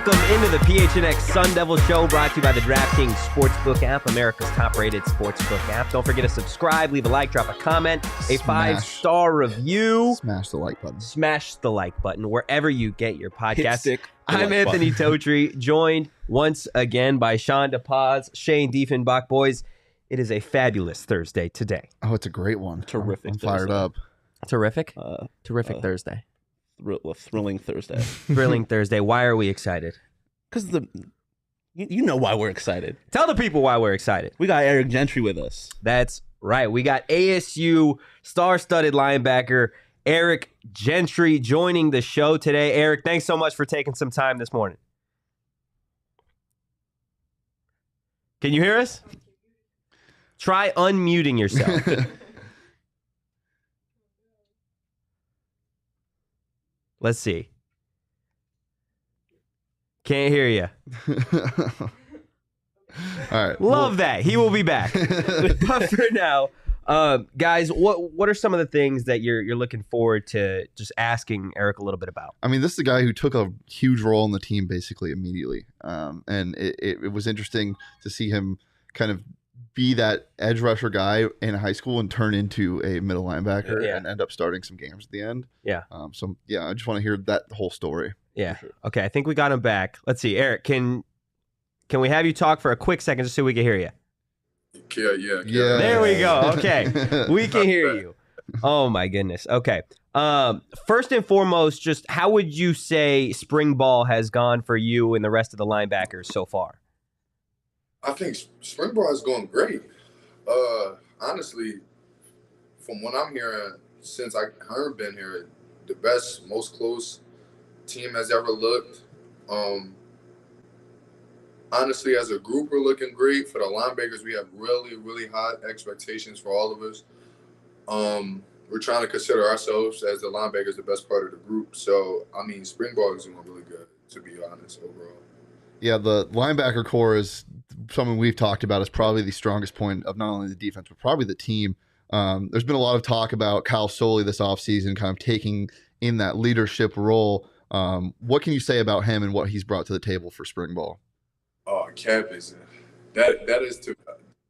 Welcome into the PHNX Sun Devil Show, brought to you by the DraftKings Sportsbook app, America's top-rated sportsbook app. Don't forget to subscribe, leave a like, drop a comment, a 5-star review. Smash the like button. Smash the like button wherever you get your podcast. I'm Anthony Totri, joined once again by Shawn DePaz, Shawn Dieffenbach. Boys, it is a fabulous Thursday today. Oh, it's a great one. Terrific. I'm fired up. Terrific? Terrific Thursday. Thrilling Thursday. Thrilling Thursday. Why are we excited? Because you know why we're excited. Tell the people why we're excited. We got Eric Gentry with us. That's right. We got ASU star-studded linebacker Eric Gentry joining the show today. Eric, thanks so much for taking some time this morning. Can you hear us? Try unmuting yourself. Let's see. Can't hear you. All right. Love that. He will be back. But for now, guys, what are some of the things that you're looking forward to just asking Eric a little bit about? I mean, this is a guy who took a huge role in the team basically immediately. And it was interesting to see him kind of be that edge rusher guy in high school and turn into a middle linebacker and end up starting some games at the end. Yeah. I just want to hear that whole story. Yeah. Sure. Okay, I think we got him back. Let's see. Eric, can we have you talk for a quick second just so we can hear you? Yeah. There we go. Okay. We can hear you. Oh my goodness. Okay. First and foremost, just how would you say spring ball has gone for you and the rest of the linebackers so far? I think spring ball is going great. Honestly, from what I'm hearing, since I haven't been here, the best, most close team has ever looked. Honestly, as a group, we're looking great. For the linebackers, we have really, really high expectations for all of us. We're trying to consider ourselves as the linebackers the best part of the group. So, I mean, spring ball is going really good, to be honest, overall. Yeah, the linebacker core is something we've talked about as probably the strongest point of not only the defense, but probably the team. There's been a lot of talk about Kyle Soley this offseason kind of taking in that leadership role. What can you say about him and what he's brought to the table for spring ball? Oh, Cap is that is to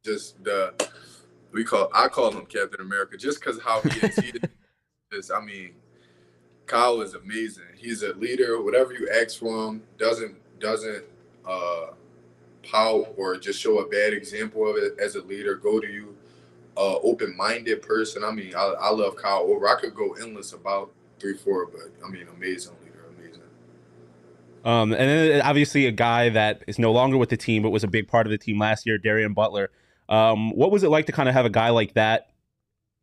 just I call him Captain America just because how he is. I mean, Kyle is amazing. He's a leader. Whatever you ask for him, doesn't pout or just show a bad example of it as a leader. Go to you, open-minded person. I mean, I love Kyle over. I could go endless about 3-4, but I mean, amazing leader, amazing. And then obviously a guy that is no longer with the team, but was a big part of the team last year, Darian Butler. What was it like to kind of have a guy like that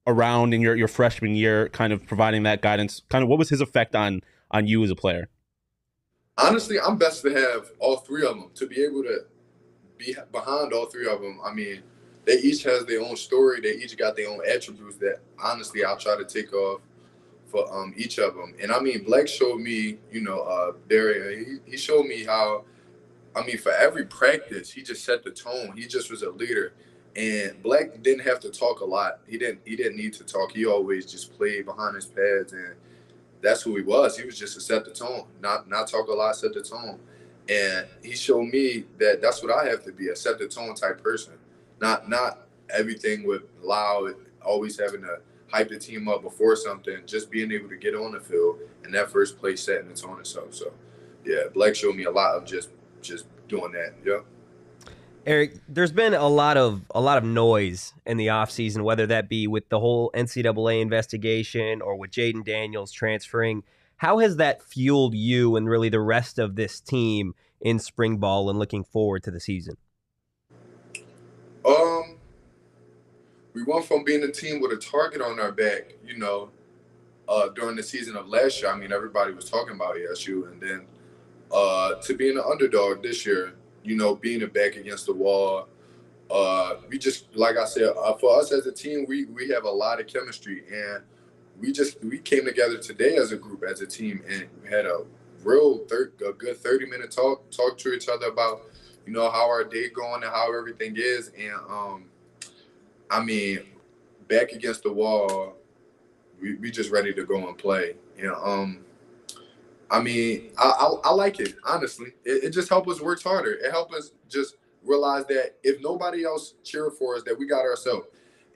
around in your freshman year, kind of providing that guidance? Kind of what was his effect on you as a player? Honestly, I'm best to have all three of them, to be able to be behind all three of them. I mean, they each has their own story. They each got their own attributes that, honestly, I'll try to take off for each of them. And, I mean, Black showed me, Darian, he showed me how, I mean, for every practice, he just set the tone. He just was a leader. And Black didn't have to talk a lot. He didn't need to talk. He always just played behind his pads, and that's who he was. He was just to set the tone, not talk a lot, set the tone. And he showed me that that's what I have to be, a set the tone type person. Not everything with loud, always having to hype the team up before something, just being able to get on the field and that first play setting the tone itself. So, yeah, Black showed me a lot of just doing that, yeah. Eric, there's been a lot of noise in the offseason, whether that be with the whole NCAA investigation or with Jaden Daniels transferring. How has that fueled you and really the rest of this team in spring ball and looking forward to the season? We went from being a team with a target on our back, during the season of last year. I mean, everybody was talking about ASU, and then to being an underdog this year, being a back against the wall. We just, like I said, for us as a team, we have a lot of chemistry, and we came together today as a group, as a team, and we had a good 30-minute talk to each other about, how our day going and how everything is. And, I mean, back against the wall, we just ready to go and play. I mean, I like it, honestly. It just helps us work harder. It helps us just realize that if nobody else cheered for us, that we got ourselves.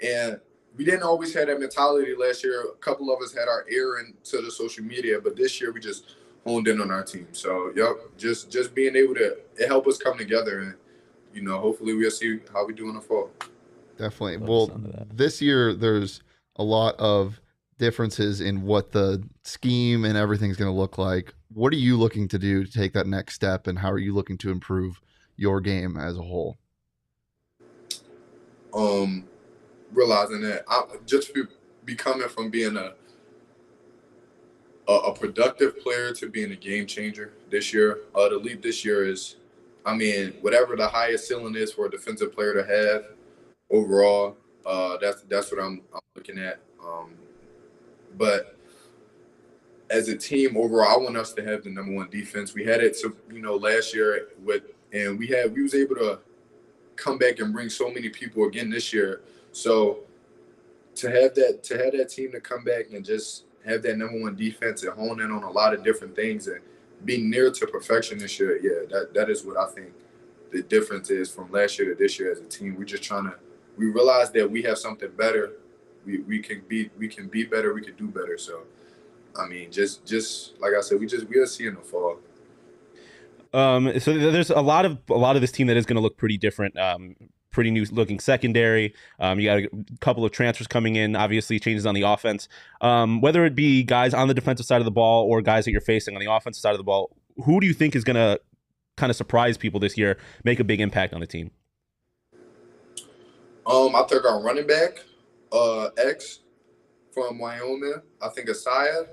And we didn't always have that mentality last year. A couple of us had our ear into the social media, but this year we just honed in on our team. So, yep, just being able to, it helped us come together. And, you know, hopefully we'll see how we do in the fall. Definitely. Well, this year there's a lot of differences in what the scheme and everything's going to look like. What are you looking to do to take that next step, and how are you looking to improve your game as a whole? Realizing that I just be coming from being a productive player to being a game changer this year. The leap this year is, I mean, whatever the highest ceiling is for a defensive player to have overall, that's what I'm looking at. But as a team overall, I want us to have the #1 defense. We had it, last year and we was able to come back and bring so many people again this year. So to have that team to come back and just have that #1 defense and hone in on a lot of different things and be near to perfection this year, yeah, that is what I think the difference is from last year to this year as a team. We're just we realize that we have something better. We can be better. We can do better. So, I mean, just like I said, we'll see in the fall. So there's a lot of this team that is going to look pretty different. Pretty new looking secondary. You got a couple of transfers coming in, obviously changes on the offense. Whether it be guys on the defensive side of the ball or guys that you're facing on the offensive side of the ball, who do you think is going to kind of surprise people this year, make a big impact on the team? I think our running back, X from Wyoming. I think Asaya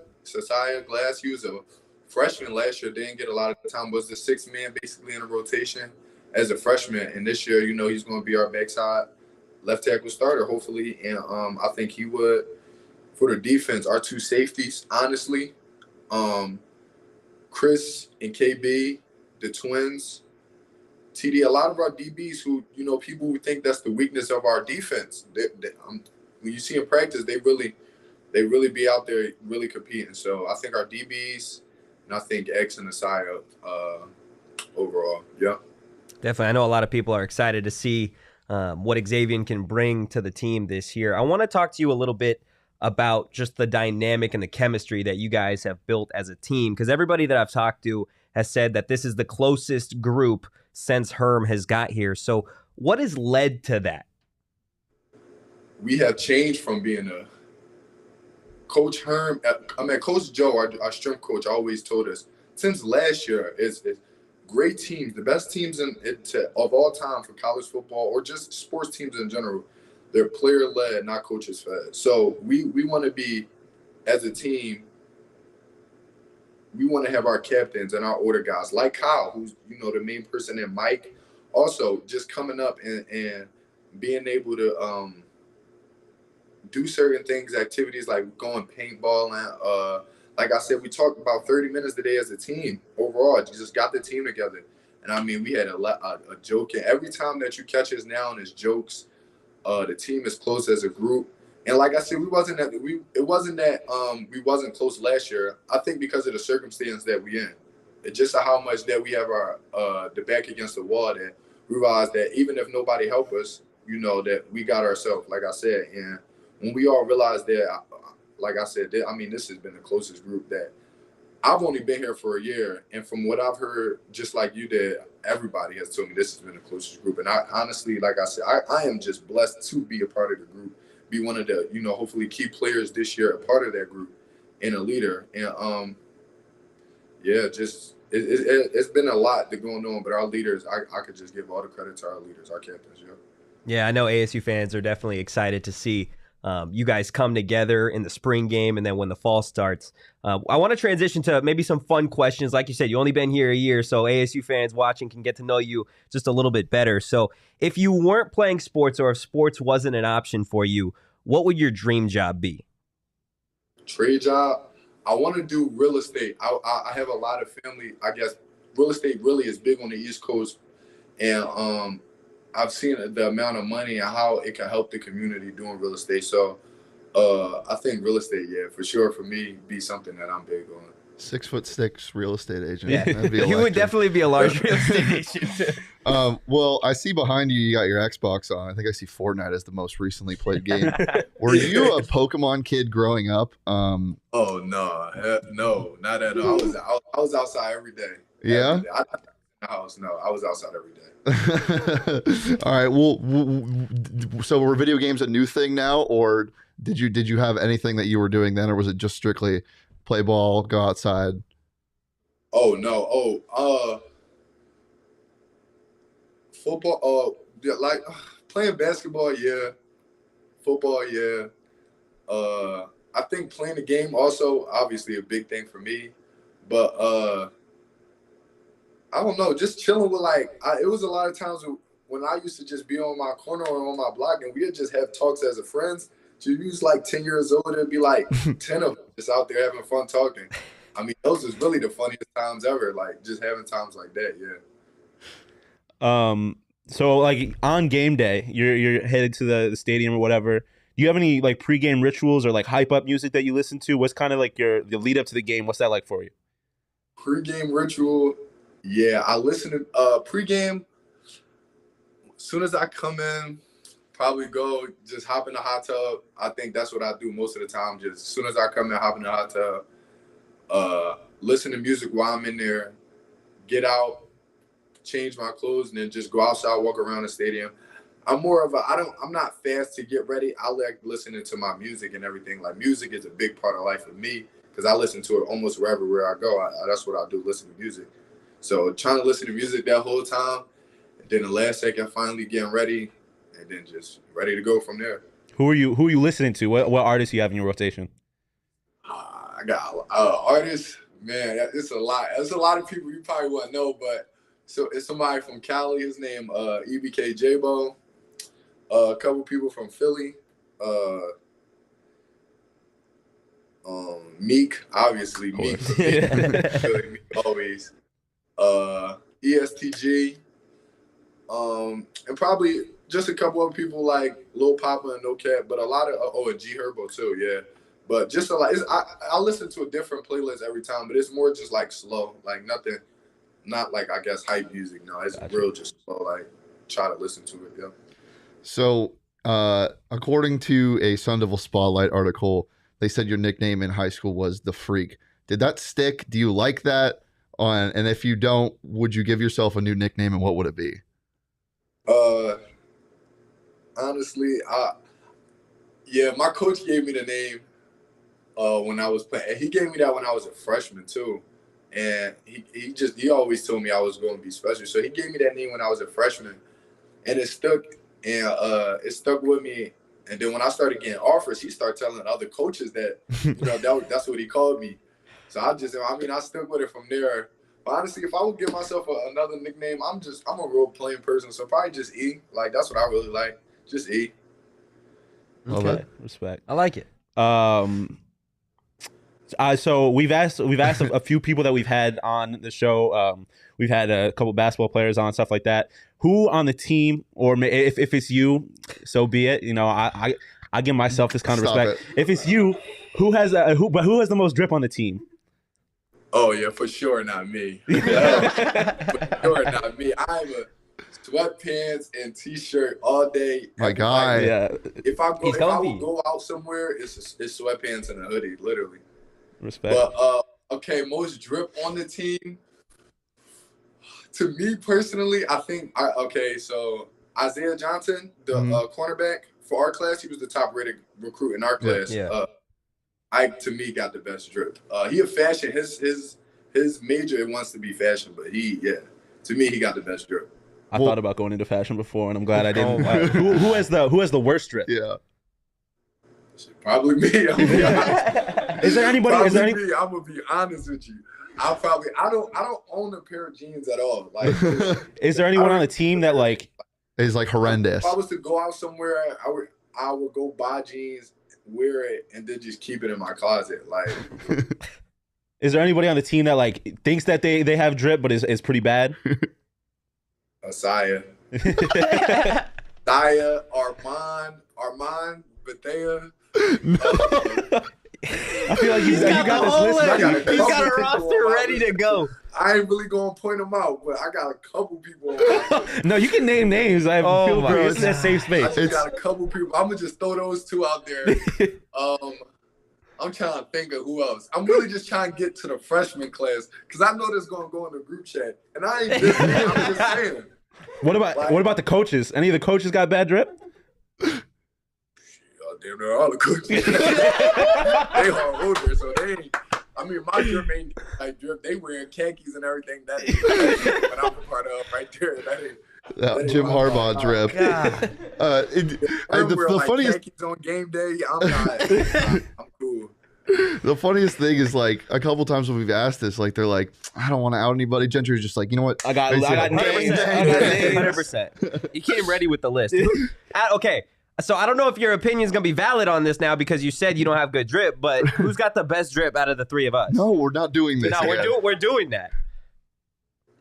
Glass, he was a freshman last year, didn't get a lot of time, was the sixth man basically in a rotation as a freshman. And this year, he's going to be our backside left tackle starter, hopefully. And I think he would, for the defense, our two safeties, honestly, Chris and KB, the twins, TD, a lot of our DBs who, people who think that's the weakness of our defense. When you see in practice, they really be out there really competing. So I think our DBs, and I think X and Asaya overall, yeah. Definitely. I know a lot of people are excited to see what Xavier can bring to the team this year. I want to talk to you a little bit about just the dynamic and the chemistry that you guys have built as a team, because everybody that I've talked to has said that this is the closest group since Herm has got here. So what has led to that? We have changed from being a Coach Herm, Coach Joe, our strength coach, always told us since last year is great teams, the best teams of all time for college football or just sports teams in general. They're player-led, not coaches-fed. So we want to be, as a team, we want to have our captains and our order guys like Kyle, who's, the main person, and Mike. Also, just coming up and being able to do certain things, activities like going paintball. And like I said, we talked about 30 minutes a day as a team overall. You just got the team together. And, I mean, we had a joke. And every time that you catch us now and it's jokes, the team is close as a group. And like I said, it wasn't that we wasn't close last year. I think because of the circumstance that we in, it's just how much that we have our the back against the wall that we realized that even if nobody help us, that we got ourselves. Like I said, and when we all realized that, like I said, this has been the closest group that I've only been here for a year, and from what I've heard, just like you did, everybody has told me this has been the closest group. And I honestly, like I said, I am just blessed to be a part of the group. Be one of the, hopefully key players this year, a part of that group, and a leader. And it's been a lot that going on, but our leaders, I could just give all the credit to our leaders, our captains. Yeah, I know ASU fans are definitely excited to see you guys come together in the spring game and then when the fall starts. I want to transition to maybe some fun questions. Like you said, you only been here a year, so ASU fans watching can get to know you just a little bit better. So if you weren't playing sports or if sports wasn't an option for you, what would your dream job be? Trade job? I want to do real estate. I have a lot of family. I guess real estate really is big on the East Coast. And I've seen the amount of money and how it can help the community doing real estate. So I think real estate, yeah, for sure, for me, be something that I'm big on. 6'6" real estate agent. Yeah, That'd be you would electric. definitely be a large real estate agent. Well, I see behind you, you got your Xbox on. I think I see Fortnite as the most recently played game. Were you a Pokemon kid growing up? Oh no, not at all. I was outside every day. Yeah. Every day. I in the house. No, I was outside every day. All right. Well, so were video games a new thing now, or did you have anything that you were doing then, or was it just strictly play ball, go outside? Oh no. Football. Yeah, like playing basketball. Yeah. Football. Yeah. I think playing the game also obviously a big thing for me, but I don't know, just chilling with it was a lot of times when I used to just be on my corner or on my block and we'd just have talks as a friends. So you was 10 years old, it'd be 10 of them just out there having fun talking. I mean, those is really the funniest times ever, just having times like that, yeah. So on game day, you're headed to the stadium or whatever. Do you have any pregame rituals or hype up music that you listen to? What's kind of the lead up to the game? What's that like for you? Pregame ritual, yeah. I listen to pregame. As soon as I come in, probably go just hop in the hot tub. I think that's what I do most of the time. Just as soon as I come in, hop in the hot tub, listen to music while I'm in there, get out, change my clothes, and then just go outside, walk around the stadium. I'm more of I'm not fast to get ready. I like listening to my music and everything. Music is a big part of life for me because I listen to it almost where I go. That's what I do, listen to music. So trying to listen to music that whole time, and then the last second finally getting ready, and then just ready to go from there. Who are you listening to? What artists you have in your rotation? I got artists, man. It's a lot. There's a lot of people you probably wouldn't know, but so it's somebody from Cali. His name EBK J-Bo. A couple people from Philly. Meek, obviously. Meek. Philly, Meek always. ESTG. And probably just a couple of people like Lil Papa and No Cap, but a lot of and G Herbo too, yeah. But just a lot. I listen to a different playlist every time, but it's more just slow, nothing, not I guess hype music. No, it's real just slow. Try to listen to it, yeah. So, according to a Sun Devil Spotlight article, they said your nickname in high school was the Freak. Did that stick? Do you like that? And if you don't, would you give yourself a new nickname, and what would it be? Honestly, my coach gave me the name when I was playing. He gave me that when I was a freshman too, and he always told me I was going to be special. So he gave me that name when I was a freshman, and it stuck. And it stuck with me. And then when I started getting offers, he started telling other coaches that, that's what he called me. So I stuck with it from there. But honestly, if I would give myself another nickname, I'm a real plain person. So probably just E. That's what I really like. Just E. Okay. Respect. I like it. So we've asked a few people that we've had on the show. We've had a couple basketball players on, stuff like that. Who on the team, or if it's you, so be it. I give myself this kind of respect. If it's you, who has the most drip on the team? Oh yeah, for sure not me. For sure not me. I'm a sweatpants and t-shirt all day. My guy. Yeah. If I would go out somewhere, it's sweatpants and a hoodie, literally. Respect. But okay, most drip on the team. To me personally, I think so Isaiah Johnson, the cornerback for our class, he was the top rated recruit in our class. Yeah. Ike to me got the best drip. He a fashion. His major it wants to be fashion, but to me he got the best drip. I thought about going into fashion before, and I'm glad I didn't. Who has the worst drip? Yeah. Probably me. I'm gonna be honest. Is there anybody? Me. I'm gonna be honest with you. I don't own a pair of jeans at all. Is there anyone on the team that is horrendous? If I was to go out somewhere, I would go buy jeans, wear it, and then just keep it in my closet. Is there anybody on the team that thinks that they have drip but is pretty bad? Asaya, Armand, Bethea. I feel like you got this list. He's got a roster ready to go. I ain't really gonna point them out, but I got a couple people. No, you can name names. I feel my free. God. It's a safe I space. just got a couple people. I'm gonna just throw those two out there. I'm trying to think of who else. I'm really just trying to get to the freshman class because I know this gonna go in the group chat, and I ain't just. I'm just saying. What about the coaches? Any of the coaches got bad drip? Damn near all the coaches. They are older, so they ain't. I mean, my drip ain't like drip. They wearing khakis and everything. That ain't what I'm a part of right there. That ain't Jim Harbaugh drip. The funniest khakis on game day. I'm not. I'm cool. The funniest thing is like a couple times when we've asked this, like they're like, I don't want to out anybody. Gentry's just like, you know what? I got names. 100%. He came ready with the list. Okay. So I don't know if your opinion is going to be valid on this now because you said you don't have good drip, but who's got the best drip out of the three of us? No, we're not doing this. No, we're doing that.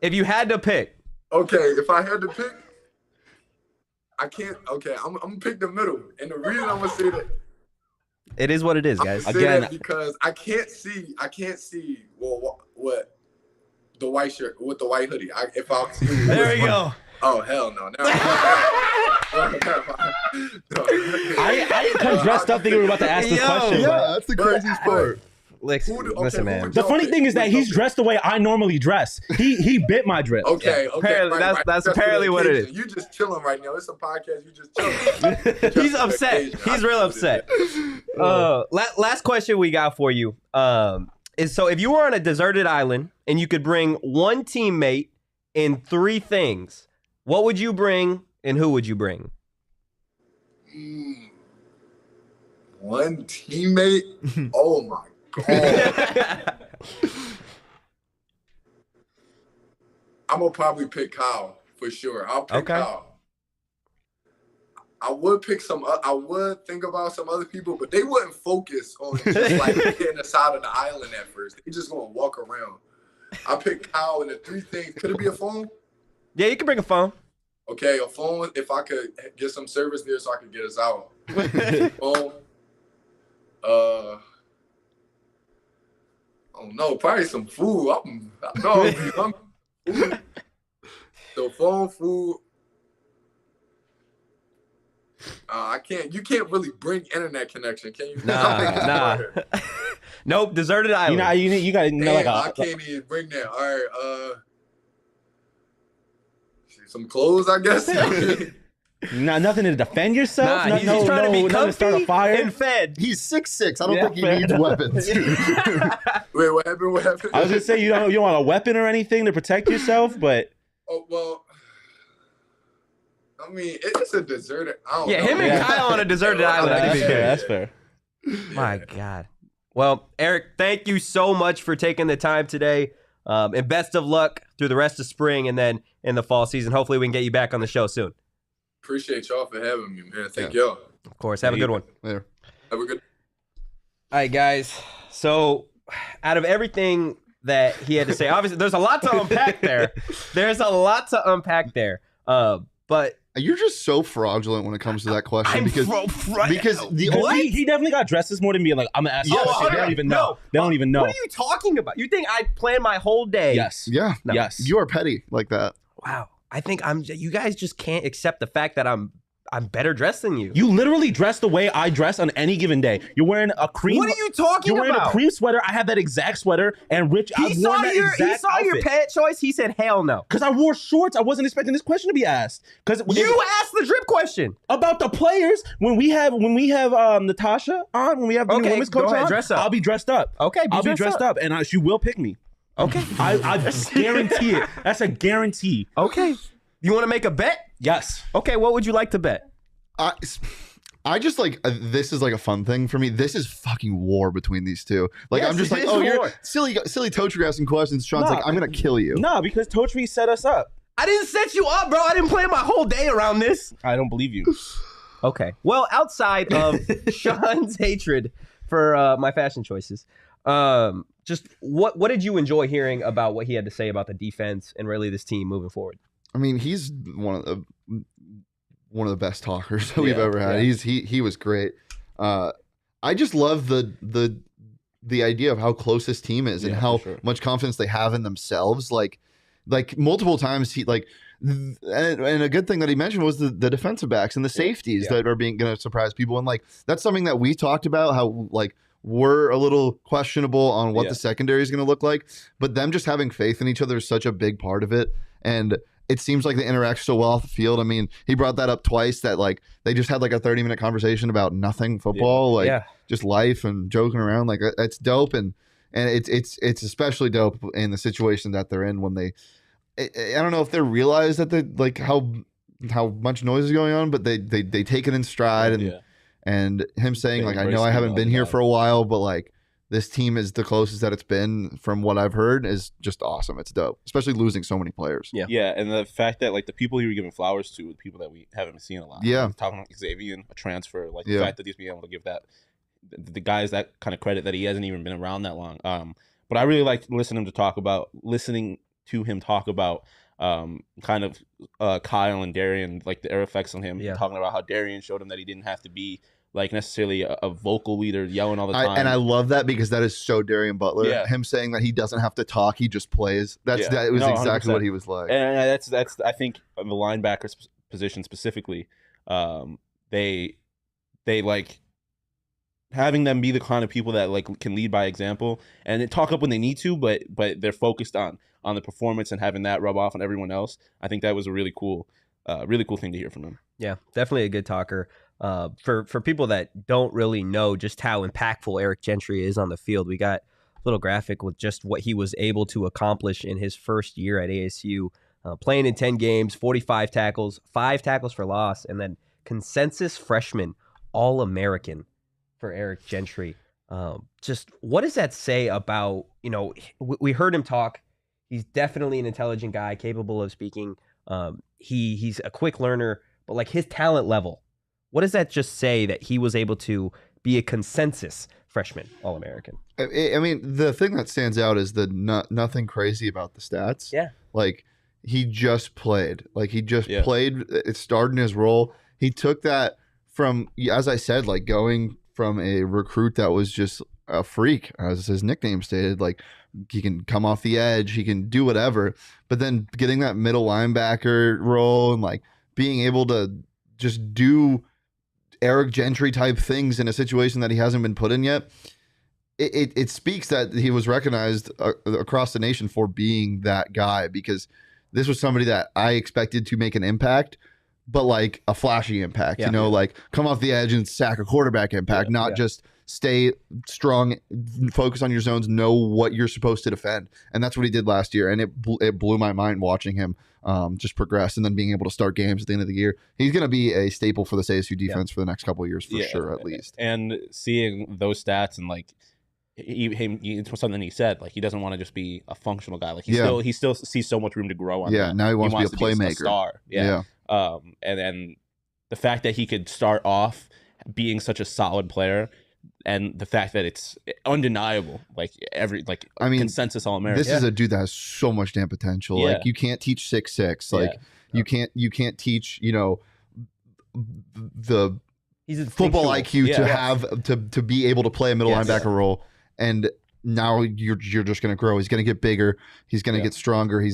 If you had to pick. Okay, if I had to pick, I can't. Okay, I'm gonna pick the middle, and the reason I'm gonna say that. It is what it is, guys. Again, because I can't see. Well, what the white shirt with the white hoodie. If I see there we go. Oh hell no! I didn't come dressed up thinking we were about to ask this question. Yeah, But that's the craziest part. Listen, man. the funny thing is that he's dressed the way I normally dress. He bit my drip. Okay, Apparently, that's apparently what it is. You just chilling right now. It's a podcast. You just chilling. He's upset. He's real upset. Last question we got for you is so if you were on a deserted island and you could bring one teammate in three things, what would you bring and who would you bring? One teammate? Oh my God. I'm gonna probably pick Kyle for sure. I'll pick Kyle. I would think about some other people, but they wouldn't focus on just like getting us out of the island at first. They just gonna walk around. I pick Kyle and the three things. Could it be a phone? Yeah, you can bring a phone. Okay, a phone. If I could get some service there, so I could get us out. Phone. Oh no, probably some food. I'm hungry. So phone, food. I can't. You can't really bring internet connection, can you? Nah. Nope. Deserted island. You got to know like I can't even bring that. All right. Some clothes, I guess. Nothing to defend yourself. Nah, he's trying to be comfy to start a fire. and fed. He's 6'6". I don't think he needs weapons. Wait, what happened? I was gonna say you don't want a weapon or anything to protect yourself, but oh well. I mean, it's a deserted. I don't know. Him and Kyle on a deserted island. That's fair. My God. Well, Eric, thank you so much for taking the time today. And best of luck through the rest of spring and then in the fall season. Hopefully we can get you back on the show soon. Appreciate y'all for having me, man. Thank y'all. Of course. Have a good one. Later. Have a good. All right, guys. So out of everything that he had to say, obviously there's a lot to unpack there. But You're just so fraudulent when it comes to that question I'm because the What? he definitely got dressed this morning being like, I'm gonna ask you. Oh, They don't even know. no. They don't even know. What are you talking about? You think I planned my whole day? Yes. Yeah. No. Yes. You are petty like that. Wow. I think you guys just can't accept the fact that I'm better dressed than you. You literally dress the way I dress on any given day. You're wearing a cream. What are you talking You're wearing about? a cream sweater. I have that exact sweater, and Rich, He I've saw worn that your exact your pet choice. He said, "Hell no." because I wore shorts. I wasn't expecting this question to be asked. Because You asked the drip question. about the players when we have Natasha on, when we have the new women's coach go ahead, on, dress up. I'll be dressed up. Okay, I'll be dressed up, and she will pick me. Okay. I guarantee it. That's a guarantee. Okay. You want to make a bet? Yes. Okay. What would you like to bet? I just like this is like a fun thing for me. This is fucking war between these two. Like Yes, I'm just it like, is oh, you're war. silly Totri asking questions. Sean's No. like, I'm gonna kill you. No, because Totri set us up. I didn't set you up, bro. I didn't plan my whole day around this. I don't believe you. Okay. Well, outside of Shawn's hatred for my fashion choices, just what did you enjoy hearing about what he had to say about the defense and really this team moving forward? I mean, he's one of the best talkers that we've ever had. Yeah. He was great. I just love the the idea of how close this team is and how much confidence they have in themselves. Like multiple times he and a good thing that he mentioned was the defensive backs and the safeties that are going to surprise people. And like, that's something that we talked about, how like we're a little questionable on what the secondary is going to look like, but them just having faith in each other is such a big part of it. And it seems like they interact so well off the field. I mean, he brought that up twice, that like they just had like a 30-minute conversation about nothing football, just life and joking around. Like, it's dope. And it's especially dope in the situation that they're in when they, I don't know if they realize that they like how much noise is going on, but they take it in stride. And him saying like, I know I haven't been here for a while, but like this team is the closest that it's been from what I've heard, is just awesome. It's dope, especially losing so many players. Yeah, and the fact that like the people he was giving flowers to, the people that we haven't seen a lot. Yeah, like, talking about Xavier, a transfer, like the fact that he's being able to give that the guys that kind of credit that he hasn't even been around that long. But I really like listening to him talk about kind of Kyle and Darian, like the air effects on him, talking about how Darian showed him that he didn't have to be like necessarily a vocal leader yelling all the time. And I love that, because that is so Darian Butler. Him saying that he doesn't have to talk, he just plays. That was exactly 100%. What he was like. And that's I think on the linebacker position specifically, they like having them be the kind of people that like can lead by example and talk up when they need to, but they're focused on the performance and having that rub off on everyone else. I think that was a really cool thing to hear from him. Yeah, definitely a good talker. For people that don't really know just how impactful Eric Gentry is on the field, we got a little graphic with just what he was able to accomplish in his first year at ASU, playing in 10 games, 45 tackles, 5 tackles for loss, and then consensus freshman All-American for Eric Gentry. Just what does that say about, we heard him talk. He's definitely an intelligent guy, capable of speaking. He's a quick learner, but like his talent level, what does that just say that he was able to be a consensus freshman All-American? I mean, the thing that stands out is nothing crazy about the stats. Yeah. Like, he just played. Like, he just played. It started in his role. He took that from, as I said, like going from a recruit that was just a freak, as his nickname stated, like he can come off the edge, he can do whatever, but then getting that middle linebacker role and like being able to just do Eric Gentry type things in a situation that he hasn't been put in yet. It speaks that he was recognized across the nation for being that guy, because this was somebody that I expected to make an impact, but like a flashy impact, like come off the edge and sack a quarterback impact, not just stay strong, focus on your zones, know what you're supposed to defend. And that's what he did last year. And it blew my mind watching him just progress, and then being able to start games at the end of the year. He's going to be a staple for this ASU defense for the next couple of years, for sure, at least. And seeing those stats, and like it's something he said, like he doesn't want to just be a functional guy. Like he still sees so much room to grow on. Yeah, now he wants to be a playmaker, a star. Yeah. And then the fact that he could start off being such a solid player, and the fact that it's undeniable, consensus All-American. This is a dude that has so much damn potential. Yeah. Like, you can't teach 6'6". Like you can't teach, the football IQ to have to be able to play a middle linebacker role. And now you're just going to grow. He's going to get bigger. He's going to get stronger. He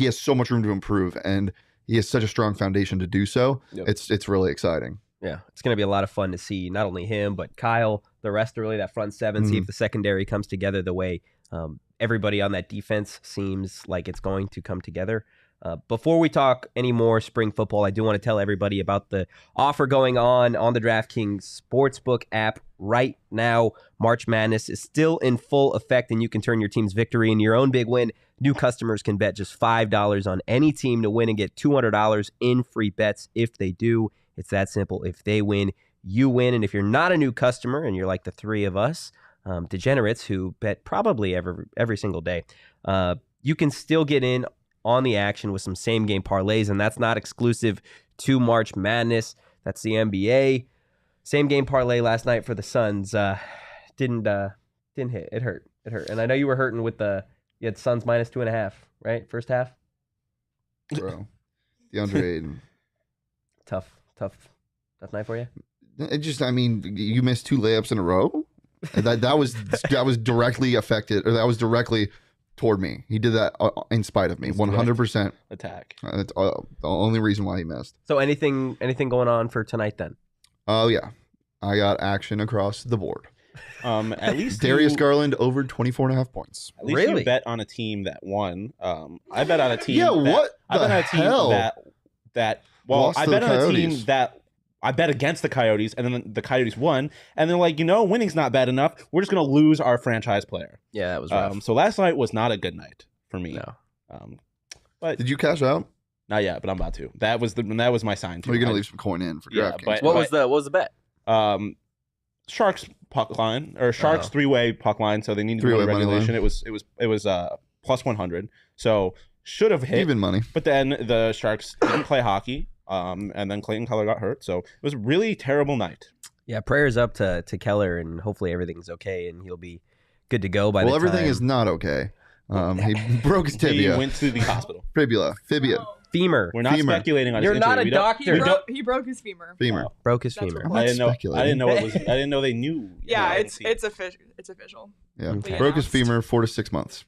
has so much room to improve, and he has such a strong foundation to do so. Yep. It's really exciting. Yeah, it's going to be a lot of fun to see not only him, but Kyle, the rest of really that front seven, see if the secondary comes together the way everybody on that defense seems like it's going to come together. Before we talk any more spring football, I do want to tell everybody about the offer going on the DraftKings Sportsbook app right now. March Madness is still in full effect, and you can turn your team's victory into your own big win. New customers can bet just $5 on any team to win and get $200 in free bets if they do. It's that simple. If they win, you win. And if you're not a new customer and you're like the three of us, degenerates who bet probably every single day, you can still get in on the action with some same game parlays, and that's not exclusive to March Madness. That's the NBA. Same game parlay last night for the Suns didn't hit. It hurt. And I know you were hurting with you had Suns minus 2.5, right? First half. Bro, DeAndre Ayton. Tough night for you. You missed 2 layups in a row. And that was directly affected, or that was directly toward me. He did that in spite of me, 100% attack. That's the only reason why he missed. So anything going on for tonight then? Oh yeah, I got action across the board. At least Darius Garland over 24.5 points. At least Really? you bet on a team that won. I bet on a team. Yeah, that, what I bet the on a team hell? that. Well, Lost I to bet the on a Coyotes. team that I bet against the Coyotes, and then the Coyotes won. And then, like, winning's not bad enough. We're just gonna lose our franchise player. Yeah, that was rough. So last night was not a good night for me. No. But Did you cash out? not yet. But I'm about to. That was my sign too. Or are you gonna leave some coin in for Yeah, DraftKings? but- What was the bet? Sharks puck line or Sharks three-way puck line, so they need to go to Three-way money regulation. It was plus 100, so should have hit. Even money. But then the Sharks didn't play hockey, and then Clayton Keller got hurt, so it was a really terrible night. Yeah, prayers up to Keller, and hopefully everything's okay, and he'll be good to go by the time. Well, everything is not okay. He broke his He tibia, went to the hospital. fibula. Femur. We're not Femur. speculating on his You're not injury. a doctor. He broke his femur. Femur. Broke his That's femur. what- I didn't know. I speculating. didn't know it was. I didn't know they knew. Yeah, didn't see it. it's official. Yeah, Okay. broke his Announced. femur 4 to 6 months.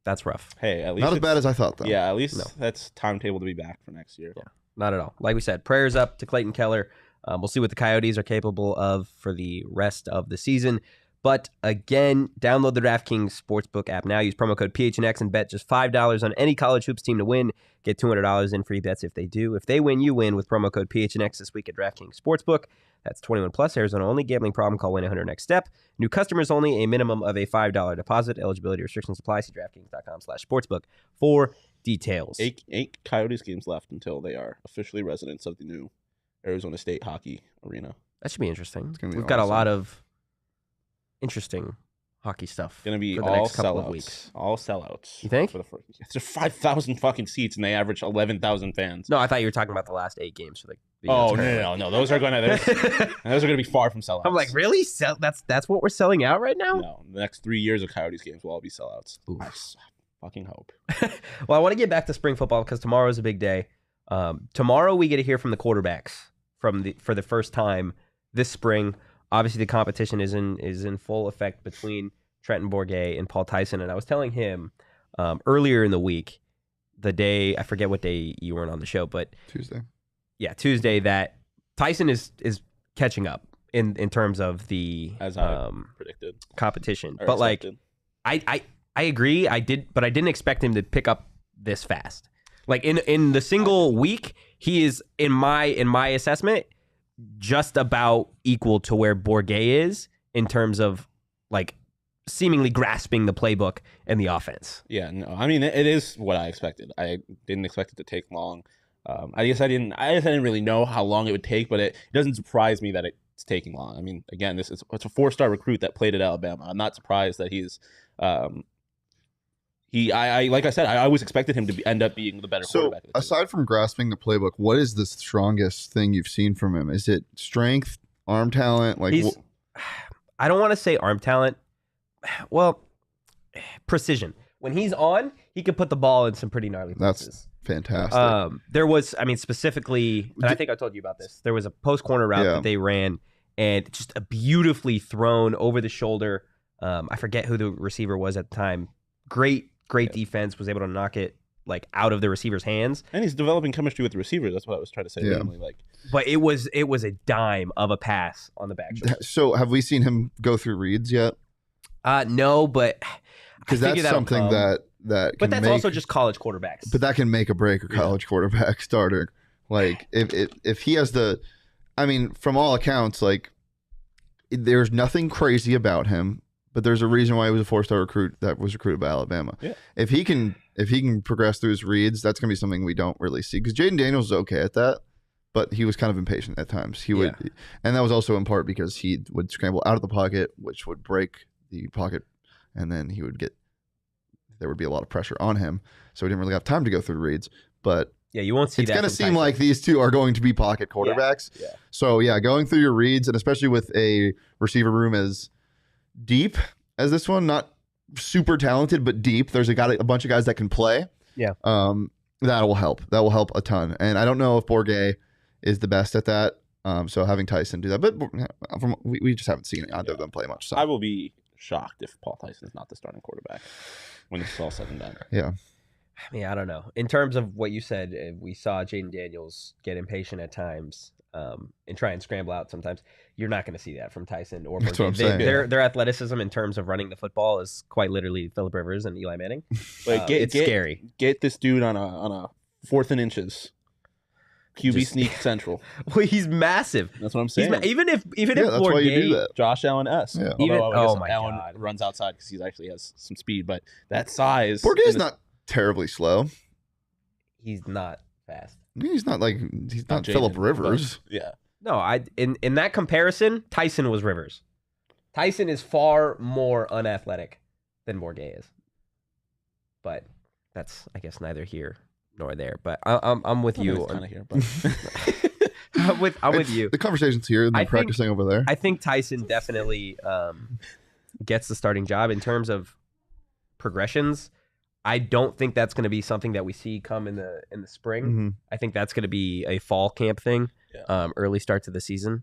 That's rough. Hey, at least Not as it's- bad as I thought, though. Yeah, at least No. that's timetable to be back for next year. Yeah. Not at all. Like we said, prayers up to Clayton Keller. We'll see what the Coyotes are capable of for the rest of the season. But again, download the DraftKings Sportsbook app now. Use promo code PHNX and bet just $5 on any college hoops team to win. Get $200 in free bets if they do. If they win, you win with promo code PHNX this week at DraftKings Sportsbook. That's 21 plus. Arizona only. Gambling problem? Call 1-800-NEXT step. New customers only. A minimum of a $5 deposit. Eligibility restrictions apply. See DraftKings.com/sportsbook for details. Eight Coyotes games left until they are officially residents of the new Arizona State hockey arena. That should be interesting. gonna be We've got a awesome. lot of interesting hockey stuff. Going to be for the all next couple sellouts. of weeks. All sellouts. You think? For the first, there's 5,000 fucking seats and they average 11,000 fans. No, I thought you were talking about the last 8 games for the. Oh no! Those are gonna be far from sellouts. I'm like, really? That's what we're selling out right now? No, the next 3 years of Coyotes games will all be sellouts. Oof. I fucking hope. Well, I want to get back to spring football because tomorrow is a big day. Tomorrow we get to hear from the quarterbacks for the first time this spring. Obviously, the competition is in full effect between Trenton Bourguet and Paul Tyson. And I was telling him earlier in the week, the day, I forget what day you weren't on the show, but Tuesday. yeah, Tuesday, that Tyson is catching up in terms of the As I predicted. competition. Or But like, expected. I agree. I didn't expect him to pick up this fast. Like in the single week, he is in my assessment just about equal to where Bourguet is in terms of like seemingly grasping the playbook and the offense. Yeah, no, I mean it is what I expected. I didn't expect it to take long. I guess I didn't really know how long it would take, but it doesn't surprise me that it's taking long. I mean, again, it's a 4-star recruit that played at Alabama. I'm not surprised that he's like I said, I always expected him to end up being the better So, quarterback. of the team. aside from grasping the playbook, what is the strongest thing you've seen from him? Is it strength, arm talent? Like, He's, I don't want to say arm talent. Well, precision. When he's on, he can put the ball in some pretty gnarly That's places. fantastic. There was, I mean, specifically, and I think I told you about this. There was a post corner route Yeah. that they ran, and just a beautifully thrown over the shoulder. I forget who the receiver was at the time. Great defense, was able to knock it like out of the receiver's hands. And he's developing chemistry with the receivers. That's what I was trying to say. Yeah. Namely, like, But it was a dime of a pass on the back shoulder. So, have we seen him go through reads yet? No, but I Because figure that's that'll something come. that But can that's make, also just college quarterbacks. But that can make a break a college quarterback starter. Like if he has the, I mean, from all accounts, like there's nothing crazy about him, but there's a reason why he was a 4-star recruit that was recruited by Alabama. Yeah. If he can progress through his reads, that's gonna be something we don't really see. Because Jaden Daniels is okay at that, but he was kind of impatient at times. He would, and that was also in part because he would scramble out of the pocket, which would break the pocket, and then there would be a lot of pressure on him, so he didn't really have time to go through the reads. But yeah, you won't see it's that. going to from seem Tyson. like these two are going to be pocket quarterbacks. Yeah. So yeah, going through your reads, and especially with a receiver room as deep as this one, not super talented, but deep. There's a bunch of guys that can play. Yeah. That will help. That will help a ton. And I don't know if Bourguet is the best at that. So having Tyson do that, but we just haven't seen either of them play much. So. I will be shocked if Paul Tyson is not the starting quarterback when this is all said and done. Yeah. I mean, I don't know. In terms of what you said, we saw Jaden Daniels get impatient at times and try and scramble out sometimes. You're not going to see that from Tyson or That's what I'm saying. Their athleticism in terms of running the football is quite literally Phillip Rivers and Eli Manning. But It's scary. Get this dude on a 4th and inches. QB sneak central. Well, he's massive. That's what I'm saying. Even if that's why you do that. Josh Allen S. Yeah. Although my Allen God, runs outside because he actually has some speed, but that size. Bourguet's not terribly slow. he's not fast. He's not Not Phillip Jaden, Rivers. but, yeah. No, in that comparison, Tyson was Rivers. Tyson is far more unathletic than Bourguet is. But that's, I guess, neither here nor there. But I'm with you. Kind of here, but I'm with you. The conversation's here and they're practicing over there. I think Tyson definitely gets the starting job in terms of progressions. I don't think that's going to be something that we see come in the spring. Mm-hmm. I think that's going to be a fall camp thing, early start to the season.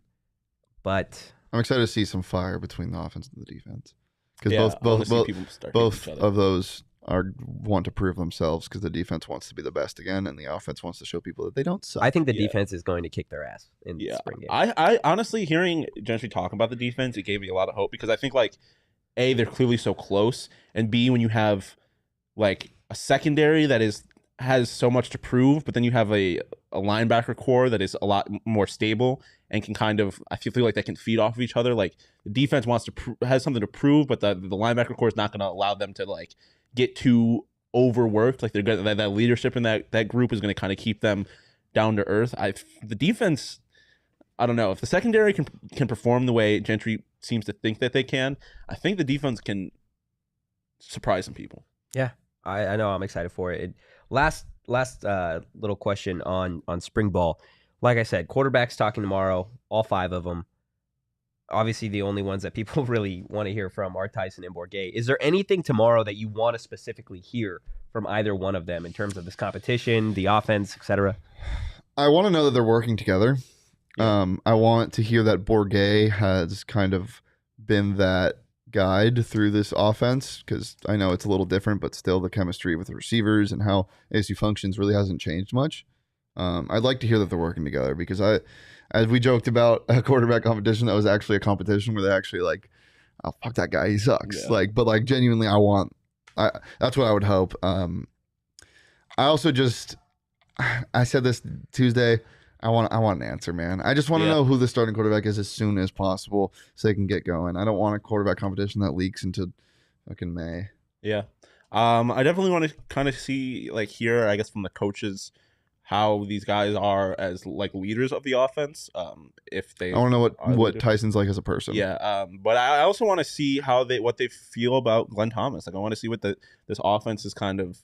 But I'm excited to see some fire between the offense and the defense because both of those want to prove themselves because the defense wants to be the best again and the offense wants to show people that they don't suck. I think the defense is going to kick their ass in the spring game. I honestly, hearing Gentry talk about the defense, it gave me a lot of hope because I think, like, A, they're clearly so close, and B, when you have like a secondary that has so much to prove, but then you have a linebacker core that is a lot more stable and can kind of, I feel like they can feed off of each other. Like, the defense wants to has something to prove, but the linebacker core is not going to allow them to like get too overworked. Like, they're good, that leadership in that group is going to kind of keep them down to earth. The defense, I don't know if the secondary can perform the way Gentry seems to think that they can. I think the defense can surprise some people. Yeah, I know. I'm excited for it. Last little question on spring ball. Like I said, quarterbacks talking tomorrow, all 5 of them. Obviously, the only ones that people really want to hear from are Tyson and Bourguet. Is there anything tomorrow that you want to specifically hear from either one of them in terms of this competition, the offense, etc.? I want to know that they're working together. I want to hear that Bourguet has kind of been that guide through this offense because I know it's a little different, but still the chemistry with the receivers and how ASU functions really hasn't changed much. I'd like to hear that they're working together because as we joked about a quarterback competition, that was actually a competition where they actually like, oh, fuck that guy, he sucks. Yeah. Like, but like genuinely, that's what I would hope. I also I said this Tuesday. I want an answer, man. I just want to know who the starting quarterback is as soon as possible so they can get going. I don't want a quarterback competition that leaks into fucking May. Yeah. I definitely want to kind of see, like, hear, I guess, from the coaches how these guys are as like leaders of the offense. If they, I want to know what Tyson's like as a person. Yeah. But I also want to see what they feel about Glenn Thomas. Like, I want to see what this offense is kind of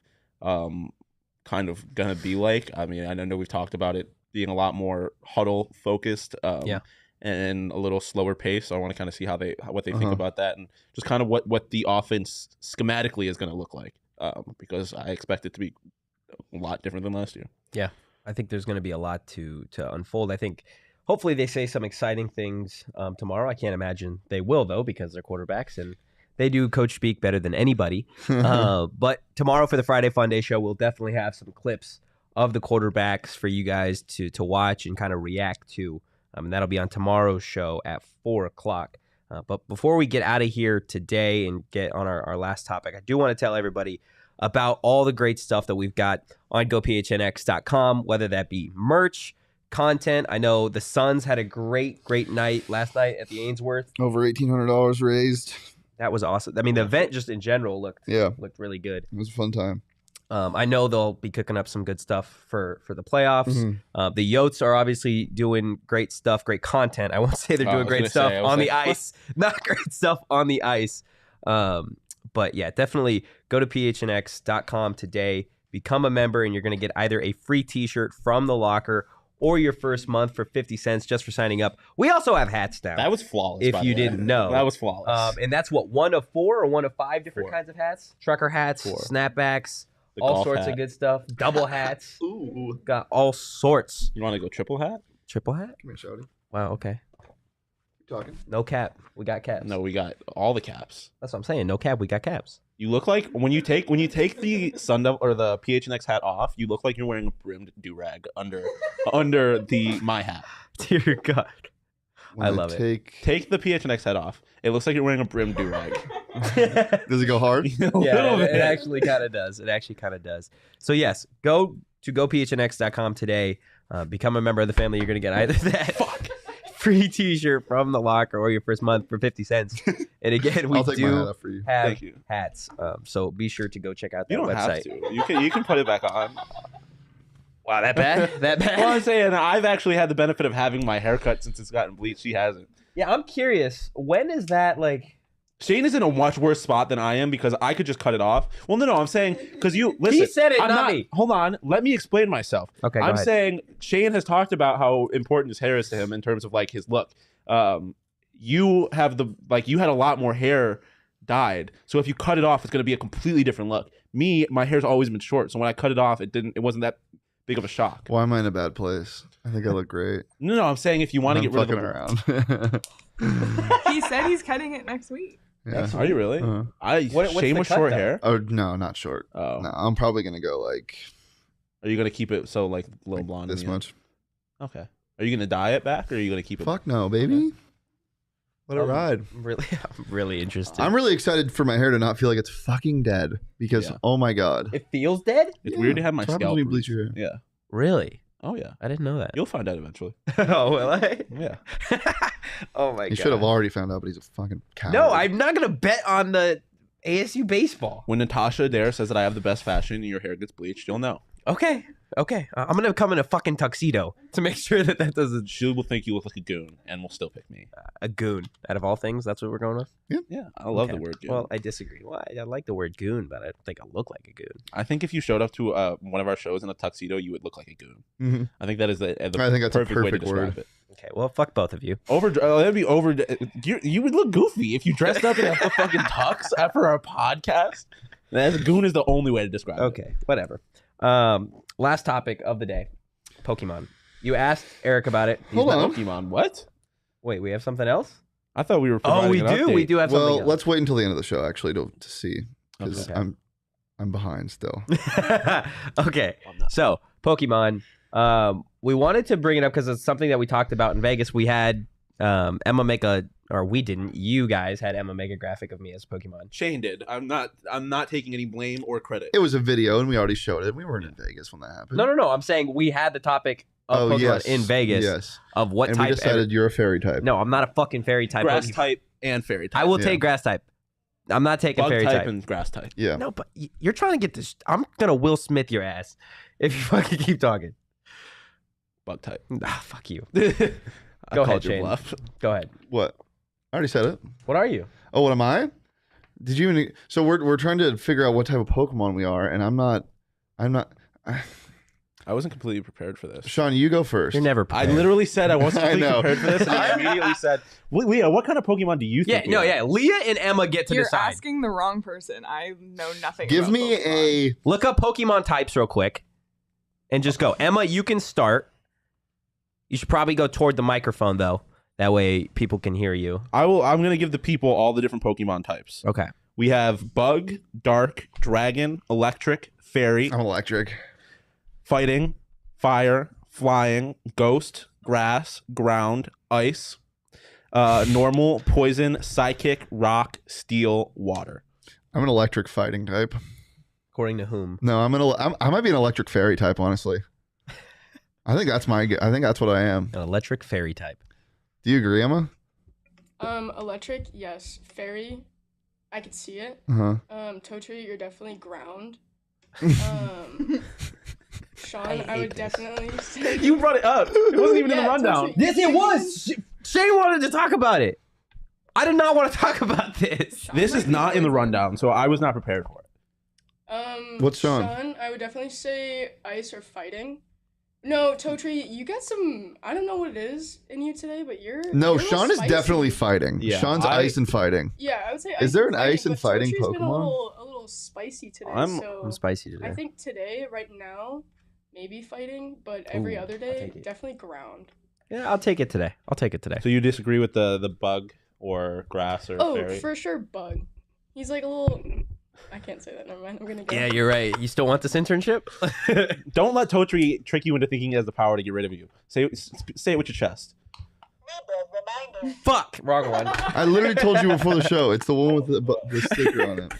gonna be like. I mean, I know we've talked about it being a lot more huddle focused, and a little slower pace. So I want to kind of see what they think about that, and just kind of what the offense schematically is going to look like, because I expect it to be a lot different than last year. Yeah, I think there's going to be a lot to unfold. I think hopefully they say some exciting things tomorrow. I can't imagine they will, though, because they're quarterbacks and they do coach speak better than anybody. But tomorrow for the Friday Fun Day show, we'll definitely have some clips of the quarterbacks for you guys to watch and kind of react to. And that'll be on tomorrow's show at 4:00. But before we get out of here today and get on our last topic, I do want to tell everybody about all the great stuff that we've got on gophnx.com, whether that be merch, content. I know the Suns had a great night last night at the Ainsworth. Over $1,800 raised. That was awesome. I mean, the event just in general looked really good. It was a fun time. I know they'll be cooking up some good stuff for the playoffs. Mm-hmm. The Yotes are obviously doing great stuff, great content. I won't say they're doing great stuff on the ice. Not great stuff on the ice. But yeah, definitely go to phnx.com today, become a member, and you're going to get either a free t-shirt from the locker or your first month for 50 cents just for signing up. We also have hats now. That was flawless. If you didn't know. That was flawless. And that's what, 1 of 4 or 1 of 5 different kinds of hats? Trucker hats, snapbacks. All sorts of good stuff. Double hats. Ooh. Got all sorts. You want to go triple hat? Triple hat? Come here, Shouty. Wow. Okay. Talking. No cap. We got caps. No, we got all the caps. That's what I'm saying. No cap. We got caps. You look like when you take the Sun or the PHNX hat off, you look like you're wearing a brimmed do-rag under my hat. Dear God. I love it. Take the PHNX hat off. It looks like you're wearing a brimmed do-rag. Does it go hard? Yeah, it actually kind of does. It actually kind of does. So yes, go to gophnx.com today. Become a member of the family. You're going to get either that free t-shirt from the locker or your first month for 50 cents. And again, we I'll take my hat do off for you. have Thank you. hats. So be sure to go check out that You don't website. have to. You can put it back on. Wow, that bad? That bad? Well, I'm saying I've actually had the benefit of having my haircut since it's gotten bleached. She hasn't. Yeah, I'm curious. When is that like... Shane is in a much worse spot than I am because I could just cut it off. Well, no, I'm saying because you listen. He said it, I'm not me. Hold on, let me explain myself. Okay, go I'm ahead. saying Shane has talked about how important his hair is to him in terms of like his look. You have you had a lot more hair dyed, so if you cut it off, it's going to be a completely different look. Me, my hair's always been short, so when I cut it off, it wasn't that big of a shock. Why am I in a bad place? I think I look great. No, I'm saying if you want to get rid of around. He said he's cutting it next week. Yeah. Are you really? Uh-huh. What's Shane the with cut, short though? hair. Oh no, not short. Oh, No, I'm probably gonna go like are you gonna keep it so like a little blonde? in this the end? much. Okay. Are you gonna dye it back, or are you gonna keep it? Fuck no, baby. Let it ride. I'm really interested. I'm really excited for my hair to not feel like it's fucking dead because Yeah. oh my god. It feels dead? It's weird to have my What happens scalp. when you bleach bruised. your hair? Yeah. Really? Oh yeah. I didn't know that. You'll find out eventually. Oh, will I? Yeah. Oh my god. He should have already found out, but he's a fucking coward. No, I'm not gonna bet on the ASU baseball. When Natasha Adair says that I have the best fashion and your hair gets bleached, you'll know. Okay. I'm gonna come in a fucking tuxedo to make sure that doesn't She will think you look like a goon and will still pick me. a goon. Out of all things, that's what we're going with. Yeah, I love Okay. the word goon. Well, I disagree. Well, I like the word goon, but I don't think I look like a goon. I think if you showed up to one of our shows in a tuxedo, you would look like a goon. Mhm. I think that is the I think that's a perfect way to perfect describe word. it. Okay. Well, fuck both of you. That'd be over. You would look goofy if you dressed up in a fucking tux for our podcast. Goon is the only way to describe it. Okay. Whatever. Last topic of the day: Pokemon. You asked Eric about it. Hold on. Pokemon. What? Wait, we have something else? I thought we were. Oh, we providing an do. update. We do have something Well, else. let's wait until the end of the show actually to see because Okay. I'm behind still. Okay. I'm not. So, Pokemon. We wanted to bring it up because it's something that we talked about in Vegas. We had Emma make we didn't. You guys had Emma make a graphic of me as Pokemon. Shane did. I'm not taking any blame or credit. It was a video and we already showed it. We weren't in Vegas when that happened. No. I'm saying we had the topic of Pokemon yes. in Vegas Yes. of what And type. we decided you're a fairy type. No, I'm not a fucking fairy type. Grass Pokemon. type and fairy type. I will Yeah. take grass type. I'm not taking Bug fairy type type. and grass type. Yeah. No, but you're trying to get this. I'm gonna Will Smith your ass if you fucking keep talking. Bug type. Ah, fuck you. I Go called ahead, your Shane. bluff. Go ahead. What? I already said it. What are you? Oh, what am I? Did you even? So we're trying to figure out what type of Pokemon we are, and I'm not. I wasn't completely prepared for this. Sean, you go first. You're never I prepared. literally said I wasn't I completely know. prepared for this, and I immediately said, "Leah, what kind of Pokemon do you Yeah, think?" no, we are?" yeah. Leah and Emma get to You're decide. asking the wrong person. I know nothing. Give about me Pokemon. a. Look up Pokemon types real quick, and just go. Emma, you can start. You should probably go toward the microphone though. That way people can hear you. I'm gonna give the people all the different Pokemon types. Okay. We have Bug, Dark, Dragon, Electric, Fairy, I'm electric. Fighting, Fire, Flying, Ghost, Grass, Ground, Ice, Normal, Poison, Psychic, Rock, Steel, Water. I'm an electric fighting type. According to whom? No, I might be an electric fairy type. Honestly, I think that's what I am. An electric fairy type. Do you agree, Emma? Electric, yes. Fairy, I could see it. Uh huh. Totri, you're definitely ground. Shawn, I would definitely say. You brought it up. It wasn't even in the Yeah, rundown. Totri. Yes, it was. Shane wanted to talk about it. I did not want to talk about this. Shawn This might is be not in the poison. rundown, so I was not prepared for it. What's Shawn? Shawn, I would definitely say ice or fighting. No, Totri, you got some. I don't know what it is in you today, but you're. No, you're a little Sean is spicy. definitely fighting. Yeah, Sean's ice and fighting. Yeah, I would say. Is there an and ice and but fighting Totri's been Pokemon? a little spicy today. I'm I'm spicy today. I think today, right now, maybe fighting, but every Ooh, other I'll day, take it. definitely ground. Yeah, I'll take it today. So you disagree with the bug or grass or Oh, fairy? for sure, Bug. He's like a little. I can't say that. Never mind. I'm gonna go. Yeah, you're right. You still want this internship? Don't let Totri trick you into thinking he has the power to get rid of you. Say it with your chest. Fuck, wrong one. I literally told you before the show. It's the one with the sticker on it.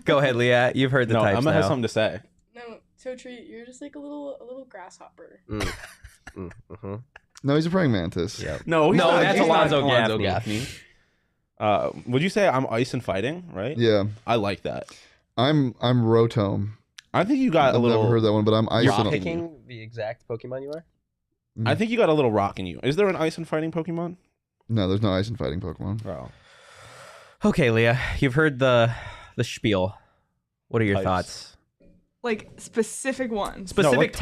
Go ahead, Leah. You've heard the types I'm gonna now. have something to say. No, Totri, you're just like a little grasshopper. Mm-hmm. No, he's a praying mantis. Yep. No, that's he's not Alonzo Gaffney. Would you say I'm ice and fighting? Right? Yeah. I like that. I'm Rotome. I think you got a I've little. never heard that one, but I'm ice. You're and picking the exact Pokemon you are? I think you got a little rock in you. Is there an ice and fighting Pokemon? No, there's no ice and fighting Pokemon. Oh. Okay, Leah. You've heard the spiel. What are your Types. thoughts? Like specific ones. Specific what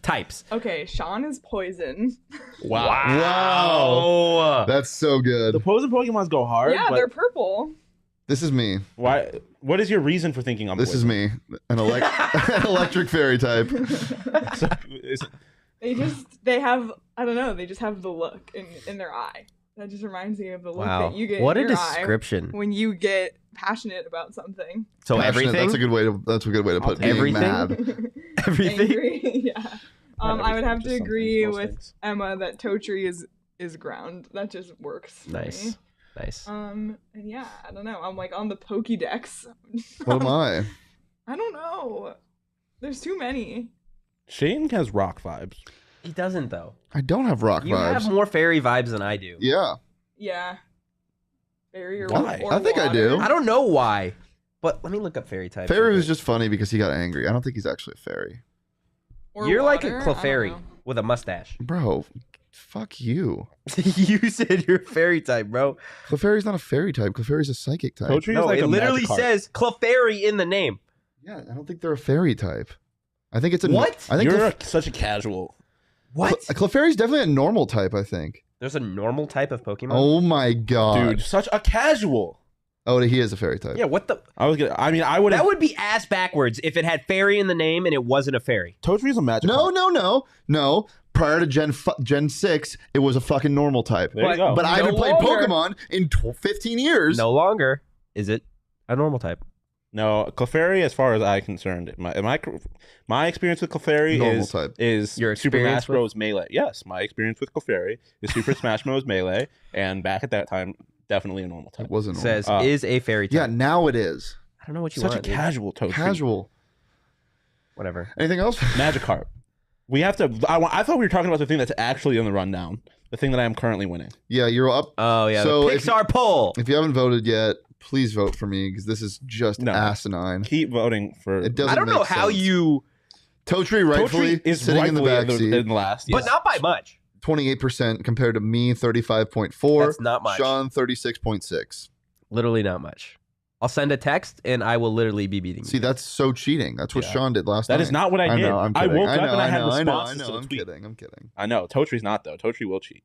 types. Okay, Shawn is poison. Wow. That's so good. The poison Pokemons go hard. Yeah, but they're purple. This is me. why? What is your reason for thinking I'm This is poison? me. An electric fairy type. So, is- They have, I don't know, they just have the look in their eye. That just reminds me of the look Wow. that you get What a in your eye description. when you get passionate about something. So Passionate, everything? That's a good way to put being Everything? mad. Everything? Angry, yeah. I would have to Just something, agree most with things. Emma that Totri is ground. That just works for Nice. me. Nice. And yeah, I don't know. I'm like on the Pokédex. What am I? I don't know. There's too many. Shane has rock vibes. He doesn't, though. I don't have rock You vibes. have more fairy vibes than I do. Yeah. Yeah. Fairy or Why? or I think I water. do. I don't know why, but let me look up fairy types. Fairy was just funny because he got angry. I don't think he's actually a fairy. Or You're like a water, I don't Clefairy know. with a mustache. Bro, fuck you. You said you're a fairy type, bro. Clefairy's not a fairy type. Clefairy's a psychic type. Totri No, is like it a literally Magikarp. says Clefairy in the name. Yeah, I don't think they're a fairy type. I think it's a What? I think You're such a casual. What? Clefairy's definitely a normal type. I think. There's a normal type of Pokemon? Oh my god, Dude, such a casual. Oh, he is a fairy type. Yeah, what the? I would That would be ass backwards if it had fairy in the name and it wasn't a fairy. Totri's a magic. No. Prior to Gen 6, it was a fucking normal type. There you go. But I haven't No played longer. Pokemon in 15 years. No longer is it a normal type. No, Clefairy, as far as I'm concerned, my experience with Clefairy Normal is type. Your Super experience Smash Bros. Melee. Yes, my experience with Clefairy is Super Smash Bros. Melee, and back at that time, definitely a normal type. It wasn't normal. Says is a fairy type. Yeah, now it is. I don't know what you Such want. a dude. casual Totri. Casual. Whatever. Anything else? Magikarp. We have to. I thought we were talking about the thing that's actually on the rundown. The thing that I am currently winning. Yeah, you're up. Oh yeah, So the Pixar poll. If you haven't voted yet, please vote for me because this is just No. asinine. Keep voting for. It doesn't I don't know make how sense. you, Totri rightfully Totri is sitting in the rightfully back seat. in last. but Yes. not by much. 28% compared to me, 35.4. That's not much. Sean, 36.6. Literally not much. I'll send a text and I will literally be beating See, you. that's so cheating. That's what Yeah. Sean did last That night. is not what I did. know, I'm I kidding. woke up know, and I had know, responses I to know, the I'm tweet. kidding. I'm kidding. I know. Totri's not though. Totri will cheat.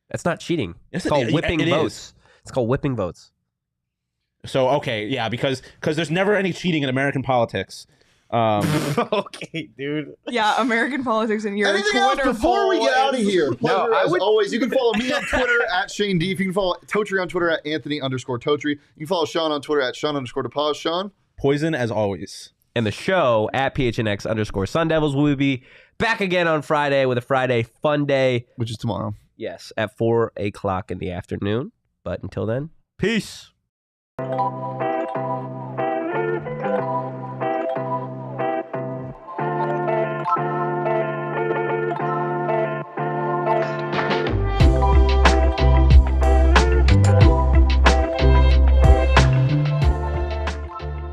That's not cheating. Yes, It's it called is. whipping It is. votes. It's called whipping votes. So okay, yeah, because there's never any cheating in American politics. Okay, dude. Yeah, American politics and your Anything else Twitter before we poll get out of is- here? Pleasure, I as would- always. You can follow me on Twitter at Shane Deef. You can follow Totri on Twitter at Anthony_Totri. You can follow Sean on Twitter at Sean_DePaz. Sean. Poison as always. And the show at PHNX_Sun Devils will be back again on Friday with a Friday fun day. Which is tomorrow. Yes, at 4:00 in the afternoon. But until then, peace.